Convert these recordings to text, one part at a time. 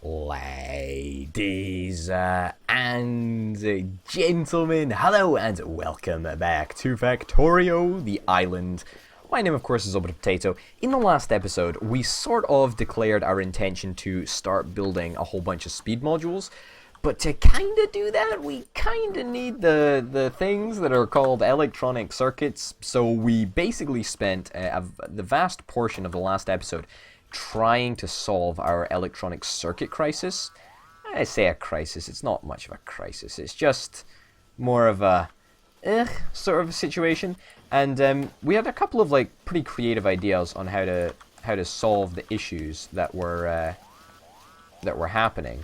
Ladies and gentlemen, hello and welcome back to Factorio, the island. My name, of course, is Orbital Potato. In the last episode, we sort of declared our intention to start building a whole bunch of speed modules. But to kind of do that, we kind of need the things that are called electronic circuits. So we basically spent the vast portion of the last episode trying to solve our electronic circuit crisis. I say a crisis, it's not much of a crisis. It's just more of a sort of a situation. And we had a couple of pretty creative ideas on how to solve the issues that were happening.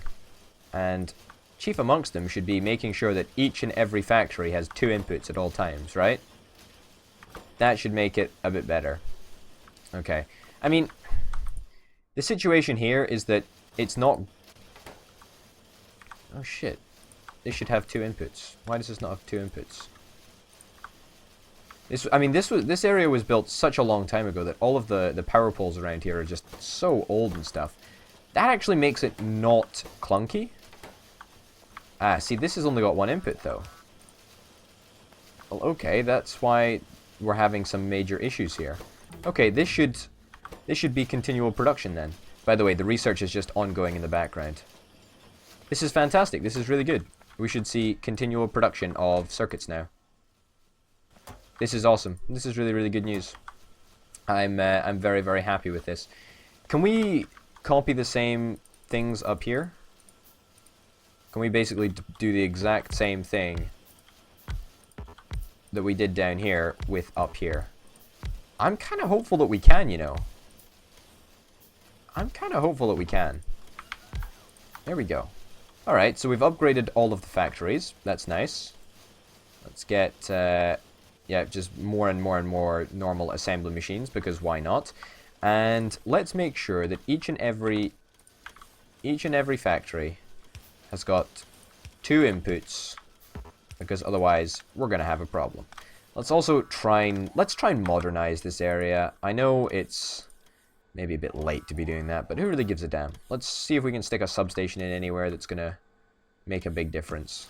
And chief amongst them should be making sure that each and every factory has 2 inputs at all times, right? That should make it a bit better. Okay. I mean, the situation here is that it's not... Oh shit. This should have 2 inputs. Why does this not have 2 inputs? This area was built such a long time ago that all of the power poles around here are just so old and stuff. That actually makes it not clunky. Ah, see, this has only got 1 input, though. Well, okay, that's why we're having some major issues here. Okay, this should be continual production, then. By the way, the research is just ongoing in the background. This is fantastic. This is really good. We should see continual production of circuits now. This is awesome. This is really, really good news. I'm very, very happy with this. Can we copy the same things up here? Can we basically do the exact same thing that we did down here with up here? I'm kind of hopeful that we can, you know. I'm kind of hopeful that we can. There we go. Alright, so we've upgraded all of the factories. That's nice. Let's get, yeah, just more and more and more normal assembly machines, because why not? And let's make sure that each and every factory has got 2 inputs, because otherwise we're going to have a problem. Let's also try and modernize this area. I know it's maybe a bit late to be doing that, but who really gives a damn? Let's see if we can stick a substation in anywhere that's going to make a big difference.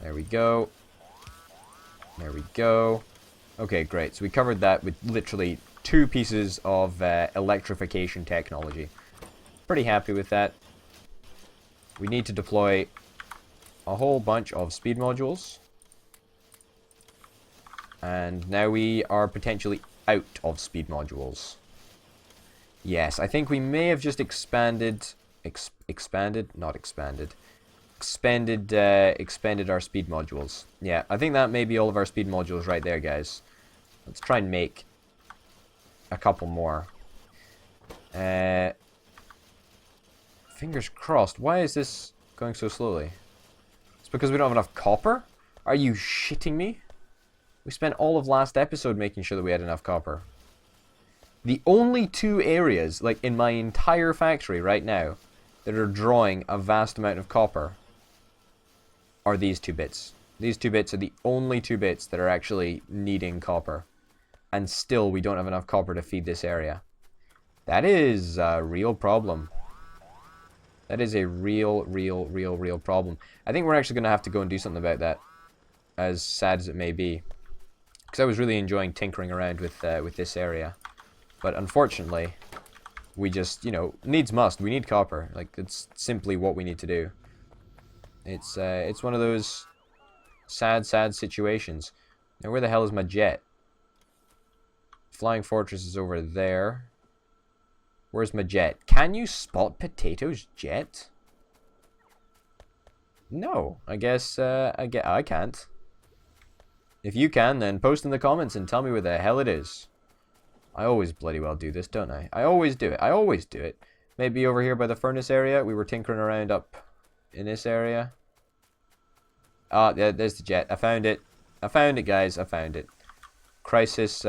There we go. There we go. Okay, great. So we covered that with literally 2 pieces of electrification technology. Pretty happy with that. We need to deploy a whole bunch of speed modules. And now we are potentially out of speed modules. Yes, I think we may have just expanded our speed modules. Yeah, I think that may be all of our speed modules right there, guys. Let's try and make a couple more. Fingers crossed. Why is this going so slowly? It's because we don't have enough copper? Are you shitting me? We spent all of last episode making sure that we had enough copper. The only 2 areas, like in my entire factory right now, that are drawing a vast amount of copper are these 2 bits. These 2 bits are the only 2 bits that are actually needing copper. And still we don't have enough copper to feed this area. That is a real problem. That is a real problem. I think we're actually going to have to go and do something about that. As sad as it may be. Because I was really enjoying tinkering around with this area. But unfortunately, we just, you know, needs must. We need copper. Like, it's simply what we need to do. It's one of those sad situations. Now, where the hell is my jet? Flying Fortress is over there. Where's my jet? Can you spot Potato's jet? No, I guess I can't. If you can, then post in the comments and tell me where the hell it is. I always bloody well do this, don't I? I always do it. I always do it. Maybe over here by the furnace area. We were tinkering around up in this area. Ah, yeah, there's the jet. I found it. I found it, guys. I found it. Crisis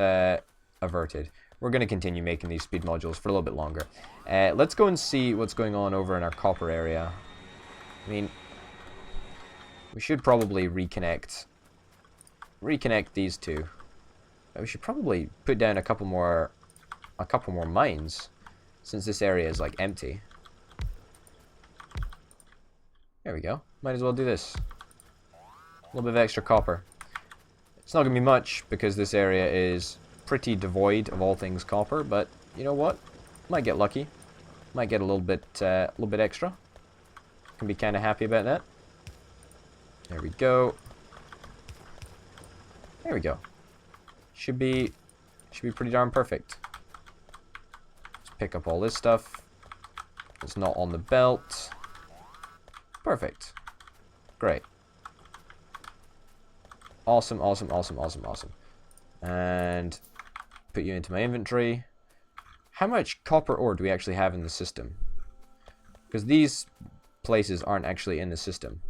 averted. We're going to continue making these speed modules for a little bit longer. Let's go and see what's going on over in our copper area. I mean, we should probably reconnect these 2. We should probably put down a couple more mines, since this area is like empty. There we go. Might as well do this. A little bit of extra copper. It's not going to be much because this area is pretty devoid of all things copper, but you know what? Might get lucky. Might get a little bit extra. Can be kind of happy about that. There we go. There we go. Should be pretty darn perfect. Let's pick up all this stuff. It's not on the belt. Perfect. Great. Awesome, awesome, awesome, awesome, awesome. And put you into my inventory. How much copper ore do we actually have in the system? Because these places aren't actually in the system.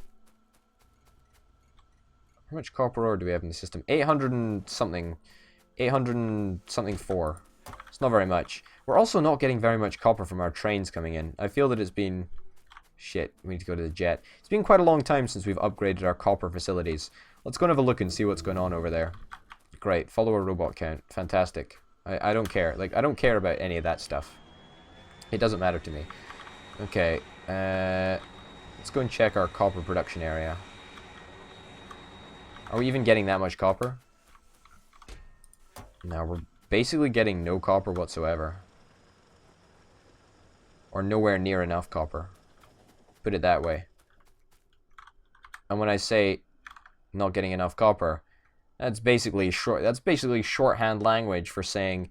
How much copper ore do we have in the system? 800 and something. 800 and something 4. It's not very much. We're also not getting very much copper from our trains coming in. I feel that it's been... Shit, we need to go to the jet. It's been quite a long time since we've upgraded our copper facilities. Let's go and have a look and see what's going on over there. Great, follower robot count. Fantastic. I don't care. Like, I don't care about any of that stuff. It doesn't matter to me. Okay, let's go and check our copper production area. Are we even getting that much copper? No, we're basically getting no copper whatsoever. Or nowhere near enough copper. Put it that way. And when I say not getting enough copper, that's basically shorthand language for saying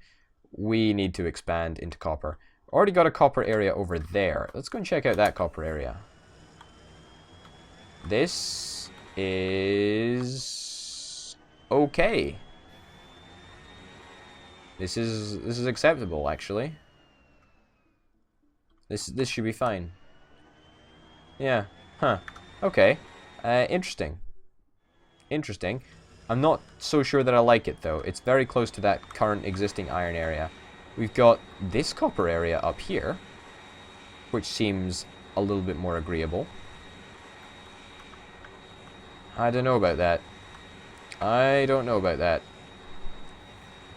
we need to expand into copper. Already got a copper area over there. Let's go and check out that copper area. This is okay. This is acceptable, actually. This should be fine. Yeah. Huh. Okay. Interesting. Interesting. I'm not so sure that I like it, though. It's very close to that current existing iron area. We've got this copper area up here, which seems a little bit more agreeable. I don't know about that. I don't know about that.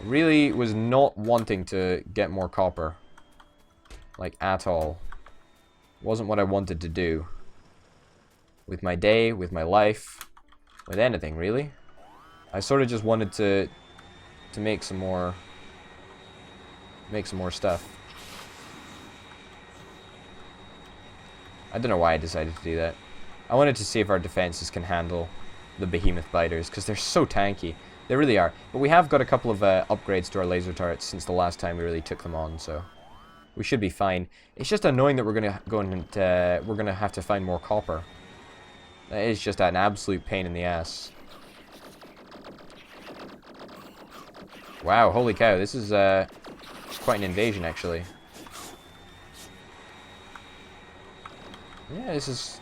Really was not wanting to get more copper. Like, at all. Wasn't what I wanted to do. With my day, with my life, with anything, really. I sort of just wanted to make some more stuff. I don't know why I decided to do that. I wanted to see if our defenses can handle the behemoth biters, because they're so tanky. They really are. But we have got a couple of upgrades to our laser turrets since the last time we really took them on, so we should be fine. It's just annoying that we're gonna have to find more copper. That is just an absolute pain in the ass. Wow, holy cow, this is quite an invasion, actually. Yeah, this is...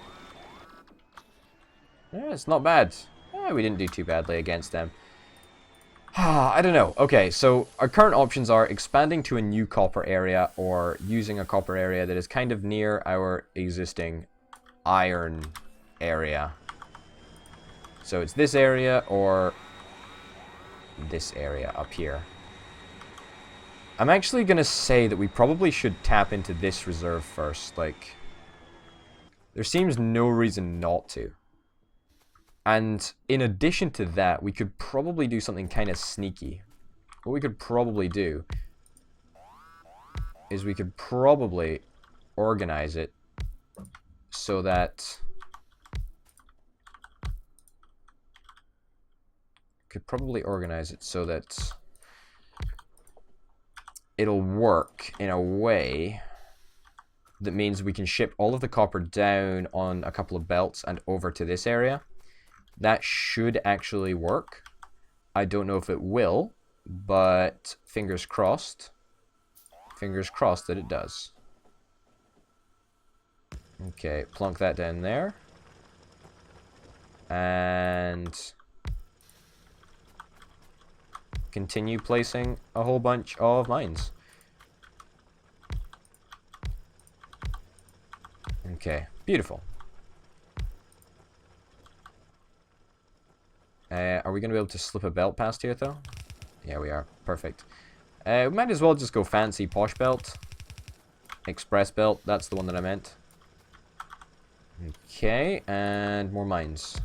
Yeah, it's not bad. Yeah, we didn't do too badly against them. I don't know. Okay, so our current options are expanding to a new copper area or using a copper area that is kind of near our existing iron area. So it's this area or this area up here. I'm actually going to say that we probably should tap into this reserve first. Like, there seems no reason not to. And in addition to that, we could probably do something kind of sneaky. What we could probably do is we could probably organize it so that... it'll work in a way that means we can ship all of the copper down on a couple of belts and over to this area. That should actually work. I don't know if it will, but fingers crossed. Fingers crossed that it does. Okay, plunk that down there. And continue placing a whole bunch of mines. Okay, beautiful. Are we going to be able to slip a belt past here, though? Yeah, we are. Perfect. We might as well just go fancy posh belt. Express belt, that's the one that I meant. Okay, and more mines.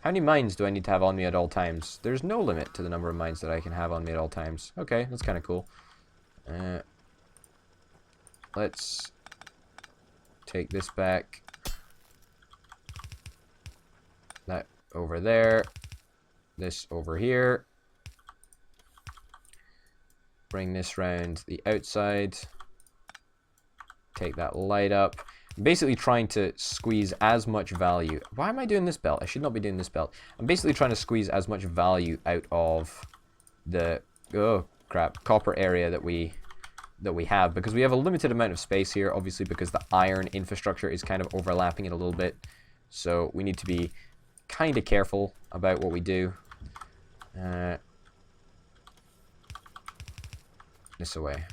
How many mines do I need to have on me at all times? There's no limit to the number of mines that I can have on me at all times. Okay, that's kind of cool. Let's take this back. That over there. This over here. Bring this round the outside. Take that light up. I'm basically trying to squeeze as much value. Why am I doing this belt? I should not be doing this belt. I'm basically trying to squeeze as much value out of the copper area that we have, because we have a limited amount of space here, obviously, because the iron infrastructure is kind of overlapping it a little bit. So we need to be kind of careful about what we do. This away.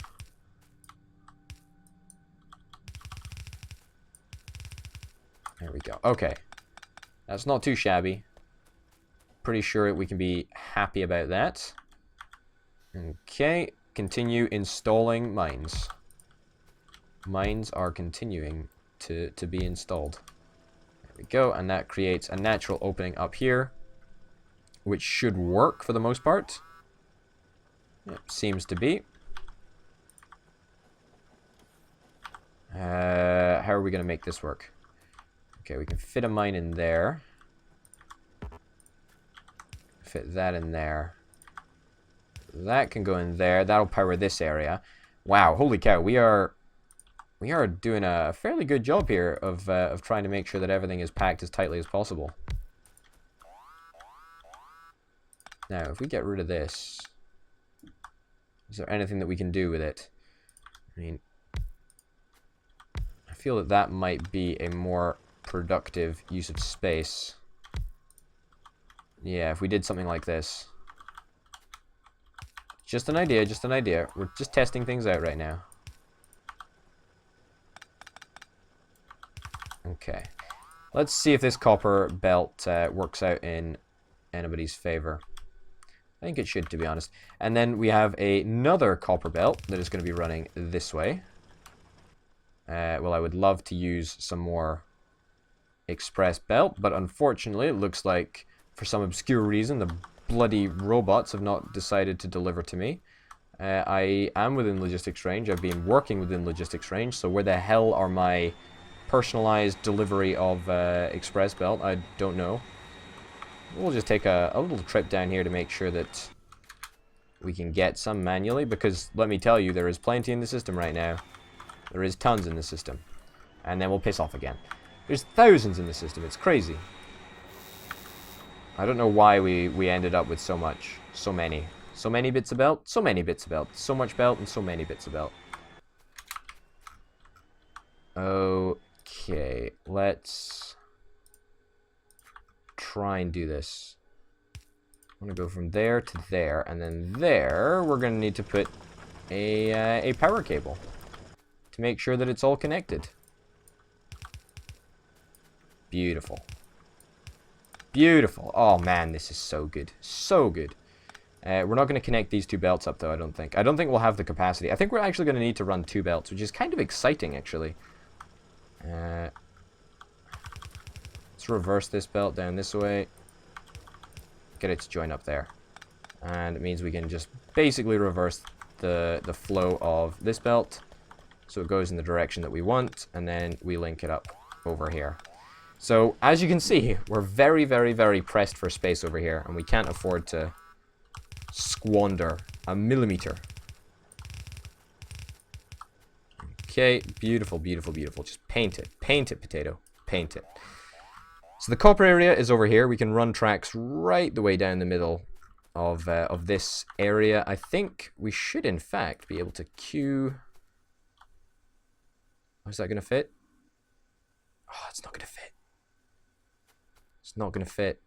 There we go. Okay. That's not too shabby. Pretty sure we can be happy about that. Okay. Continue installing mines. Mines are continuing to be installed. There we go. And that creates a natural opening up here, which should work for the most part. It seems to be. How are we going to make this work? Okay, we can fit a mine in there. Fit that in there. That can go in there. That'll power this area. Wow, holy cow. We are doing a fairly good job here of trying to make sure that everything is packed as tightly as possible. Now, if we get rid of this, is there anything that we can do with it? I mean, I feel that that might be a more productive use of space. Yeah, if we did something like this. Just an idea, just an idea. We're just testing things out right now. Okay. Let's see if this copper belt works out in anybody's favor. I think it should, to be honest. And then we have another copper belt that is going to be running this way. Well, I would love to use some more express belt, but unfortunately it looks like for some obscure reason the bloody robots have not decided to deliver to me. I am within logistics range. I've been working within logistics range, so where the hell are my personalized delivery of express belt? I don't know. We'll just take a little trip down here to make sure that we can get some manually, because let me tell you, there is plenty in the system right now. There is tons in the system. And then we'll piss off again. There's thousands in the system. It's crazy. I don't know why we ended up with so much. So many. So many bits of belt. So many bits of belt. So much belt and so many bits of belt. Okay. Let's try and do this. I'm going to go from there to there. And then there, we're going to need to put a power cable to make sure that it's all connected. Beautiful. Beautiful. Oh man, this is so good. So good. We're not going to connect these two belts up though, I don't think. I don't think we'll have the capacity. I think we're actually going to need to run two belts, which is kind of exciting actually. Let's reverse this belt down this way. Get it to join up there. And it means we can just basically reverse the flow of this belt, so it goes in the direction that we want, and then we link it up over here. So, as you can see, we're very, very, very pressed for space over here, and we can't afford to squander a millimeter. Okay, beautiful, beautiful, beautiful. Just paint it. Paint it, potato. Paint it. So the copper area is over here. We can run tracks right the way down the middle of this area. I think we should, in fact, be able to queue... Oh, is that going to fit? Oh, it's not going to fit. It's not going to fit.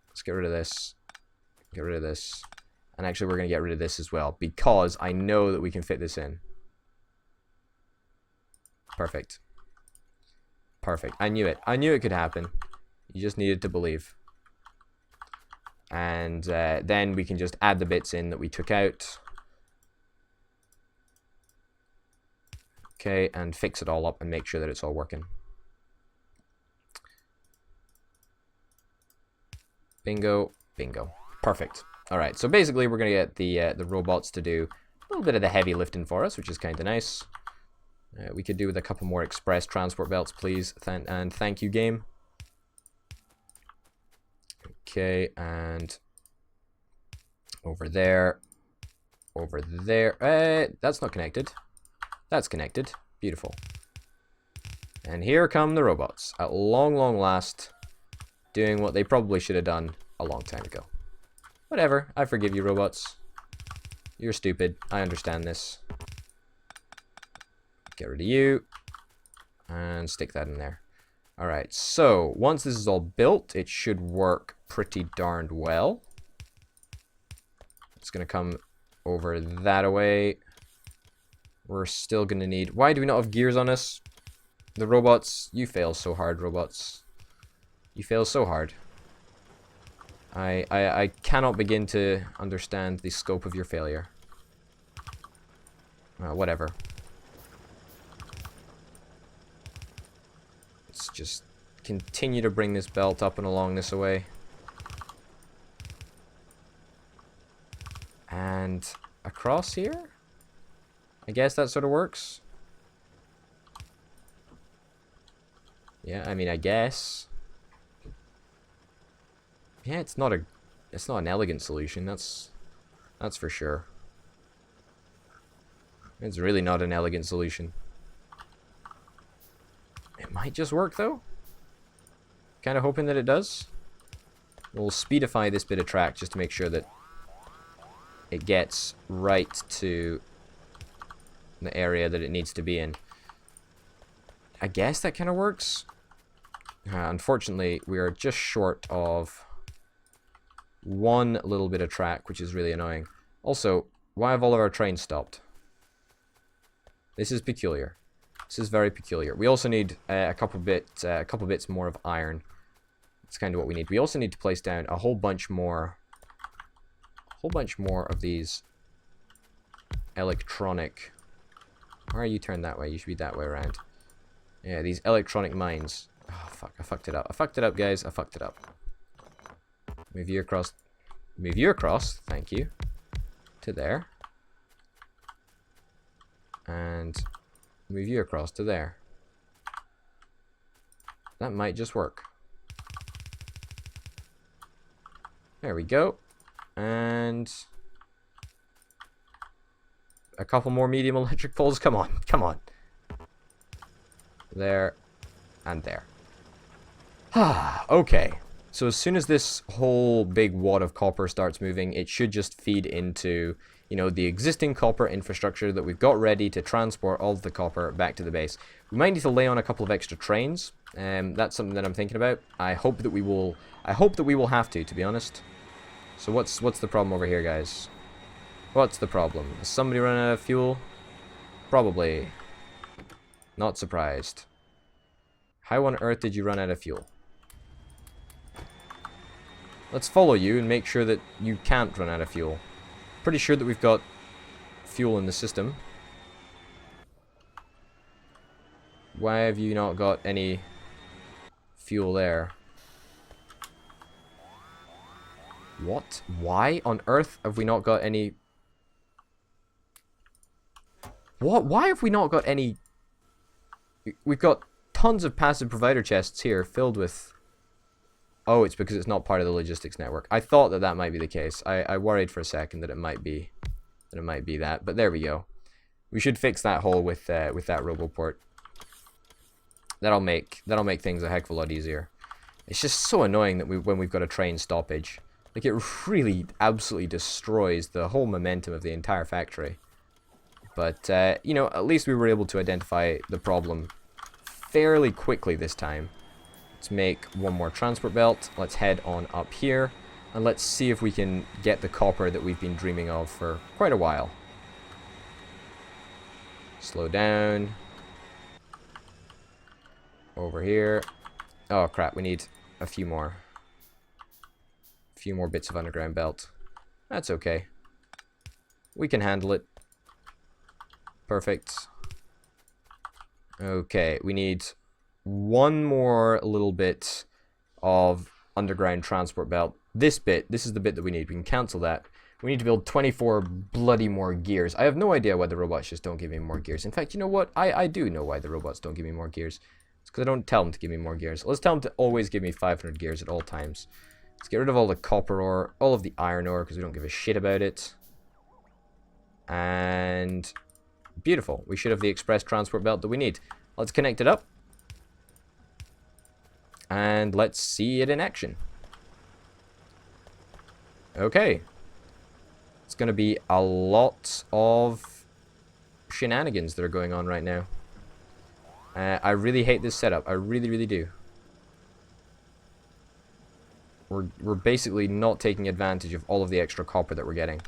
Let's get rid of this. Get rid of this. And actually, we're going to get rid of this as well, because I know that we can fit this in. Perfect. Perfect. I knew it. I knew it could happen. You just needed to believe. And then we can just add the bits in that we took out. Okay, and fix it all up and make sure that it's all working. Bingo, bingo. Perfect. Alright, so basically we're going to get the robots to do a little bit of the heavy lifting for us, which is kind of nice. We could do with a couple more express transport belts, please. And thank you, game. Okay, and over there. Over there. That's not connected. That's connected. Beautiful. And here come the robots. At long, long last, doing what they probably should have done a long time ago. Whatever. I forgive you, robots. You're stupid. I understand this. Get rid of you. And stick that in there. Alright, so once this is all built, it should work pretty darned well. It's going to come over that way. We're still going to need... Why do we not have gears on us? The robots, you fail so hard, robots. You fail so hard. I cannot begin to understand the scope of your failure. Whatever. Let's just continue to bring this belt up and along this way. And across here? I guess that sort of works. Yeah, I mean, I guess. Yeah, it's not an elegant solution, that's for sure. It's really not an elegant solution. It might just work though. Kind of hoping that it does. We'll speedify this bit of track just to make sure that it gets right to the area that it needs to be in. I guess that kind of works. Unfortunately, we are just short of one little bit of track, which is really annoying. Also, why have all of our trains stopped? This is peculiar. This is very peculiar. We also need a couple bits more of iron. That's kind of what we need. We also need to place down a whole bunch more of these electronic. Why are you turned that way? You should be that way around. Yeah, these electronic mines. Oh fuck! I fucked it up. I fucked it up, guys. I fucked it up. Move you across. Move you across. Thank you. To there. And move you across to there. That might just work. There we go. And a couple more medium electric poles. Come on, come on. There and there. Okay. So as soon as this whole big wad of copper starts moving, it should just feed into, you know, the existing copper infrastructure that we've got ready to transport all of the copper back to the base. We might need to lay on a couple of extra trains. That's something that I'm thinking about. I hope that we will have to be honest. So what's the problem over here, guys? What's the problem? Is somebody running out of fuel? Probably. Not surprised. How on earth did you run out of fuel? Let's follow you and make sure that you can't run out of fuel. Pretty sure that we've got fuel in the system. Why have you not got any fuel there? What? Why on earth have we not got any... What? Why have we not got any... We've got tons of passive provider chests here filled with... Oh, it's because it's not part of the logistics network. I thought that that might be the case. I worried for a second that it might be that. But there we go. We should fix that hole with that roboport. That'll make things a heck of a lot easier. It's just so annoying that when we've got a train stoppage, like, it really absolutely destroys the whole momentum of the entire factory. But you know, at least we were able to identify the problem fairly quickly this time. Let's make one more transport belt. Let's head on up here. And let's see if we can get the copper that we've been dreaming of for quite a while. Slow down. Over here. Oh crap, we need a few more. A few more bits of underground belt. That's okay. We can handle it. Perfect. Okay, we need one more little bit of underground transport belt. This is the bit that we need. We can cancel that. We need to build 24 bloody more gears. I have no idea why the robots just don't give me more gears. In fact, you know what? I do know why the robots don't give me more gears. It's because I don't tell them to give me more gears. Let's tell them to always give me 500 gears at all times. Let's get rid of all the copper ore, all of the iron ore, because we don't give a shit about it. And beautiful. We should have the express transport belt that we need. Let's connect it up. And let's see it in action. Okay. It's going to be a lot of shenanigans that are going on right now. I really hate this setup. I really, really do. We're basically not taking advantage of all of the extra copper that we're getting.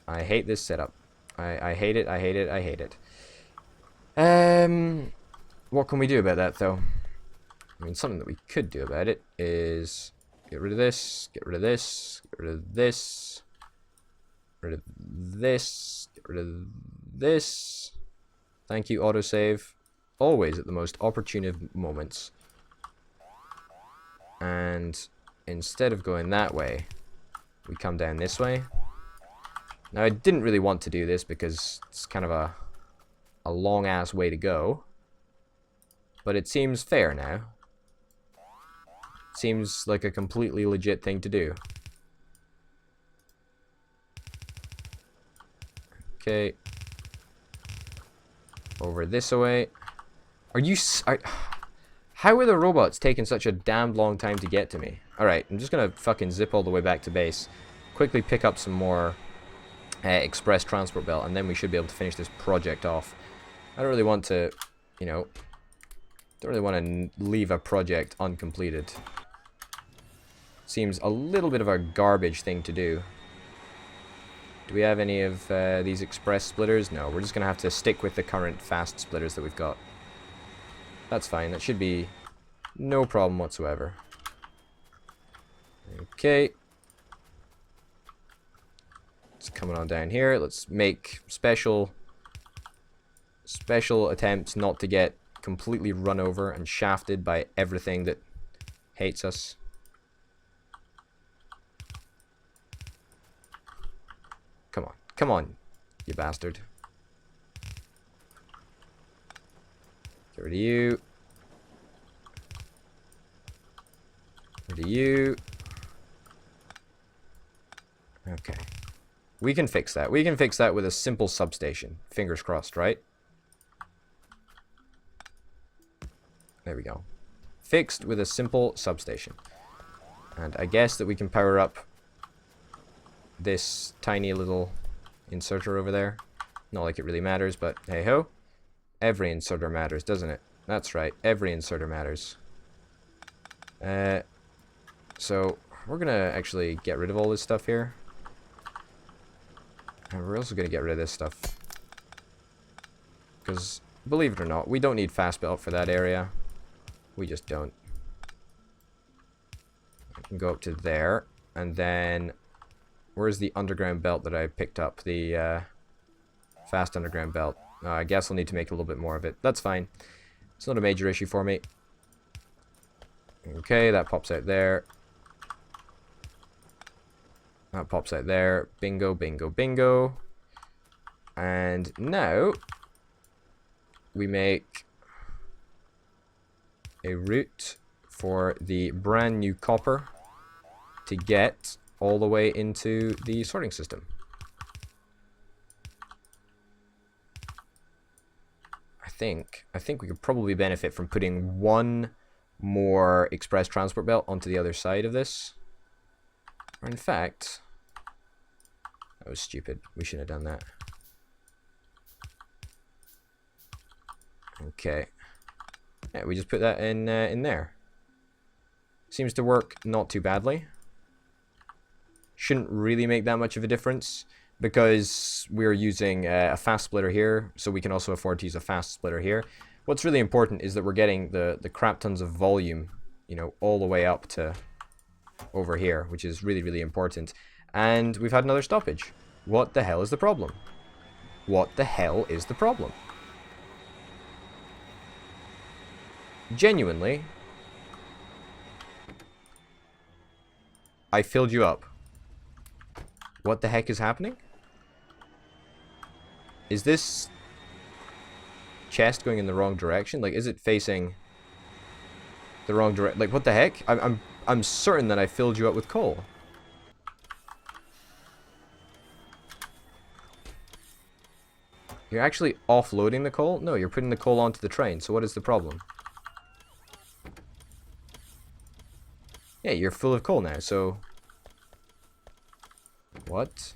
I hate this setup. I hate it, I hate it, I hate it. What can we do about that, though? I mean, something that we could do about it is get rid of this, get rid of this, get rid of this, get rid of this, get rid of this. Thank you, autosave. Always at the most opportune moments. And instead of going that way, we come down this way. Now, I didn't really want to do this because it's kind of a long-ass way to go. But it seems fair now. It seems like a completely legit thing to do. Okay. Over this way. Are you... How are the robots taking such a damned long time to get to me? Alright, I'm just gonna fucking zip all the way back to base. Quickly pick up some more express transport belt, and then we should be able to finish this project off. I don't really want to, you know... Don't really want to leave a project uncompleted. Seems a little bit of a garbage thing to do. Do we have any of these express splitters? No, we're just going to have to stick with the current fast splitters that we've got. That's fine. That should be no problem whatsoever. Okay. It's coming on down here. Let's make special attempts not to get completely run over and shafted by everything that hates us. Come on, you bastard. Get rid of you. Get rid of you. Okay. We can fix that. We can fix that with a simple substation. Fingers crossed, right? There we go. Fixed with a simple substation. And I guess that we can power up this tiny little inserter over there. Not like it really matters, but hey ho. Every inserter matters, doesn't it? That's right. Every inserter matters. So we're gonna actually get rid of all this stuff here. And we're also gonna get rid of this stuff. Because, believe it or not, we don't need fast belt for that area. We just don't. I can go up to there, and then where's the underground belt that I picked up? The fast underground belt. I guess I'll need to make a little bit more of it. That's fine. It's not a major issue for me. Okay, that pops out there. That pops out there. Bingo, bingo, bingo. And now we make a route for the brand new copper to get all the way into the sorting system. I think we could probably benefit from putting one more express transport belt onto the other side of this. Or in fact, that was stupid. We shouldn't have done that. Okay. Yeah, we just put that in there. Seems to work not too badly. Shouldn't really make that much of a difference because we're using a fast splitter here, so we can also afford to use a fast splitter here. What's really important is that we're getting the crap tons of volume, you know, all the way up to over here, which is really, really important. And we've had another stoppage. What the hell is the problem? What the hell is the problem? genuinely, I filled you up. What the heck is happening? Is this chest going in the wrong direction? Like, is it facing the wrong direction? Like, what the heck? I'm certain that I filled you up with coal. You're actually offloading the coal? No, you're putting the coal onto the train. So what is the problem? Yeah, you're full of coal now, so... What?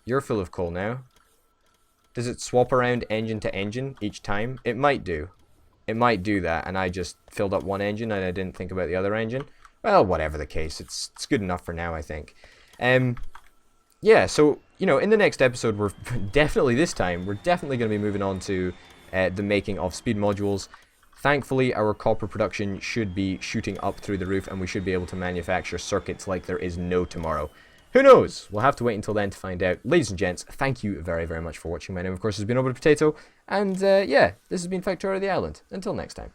You're full of coal now. Does it swap around engine to engine each time? It might do. It might do that, and I just filled up one engine and I didn't think about the other engine. Well, whatever the case, it's good enough for now, I think. Yeah, so, you know, in the next episode, we're definitely, this time, we're definitely going to be moving on to the making of speed modules. Thankfully, our copper production should be shooting up through the roof, and we should be able to manufacture circuits like there is no tomorrow. Who knows? We'll have to wait until then to find out. Ladies and gents, thank you very, very much for watching. My name, of course, has been Orbital Potato, and yeah, this has been Factorio the Island. Until next time.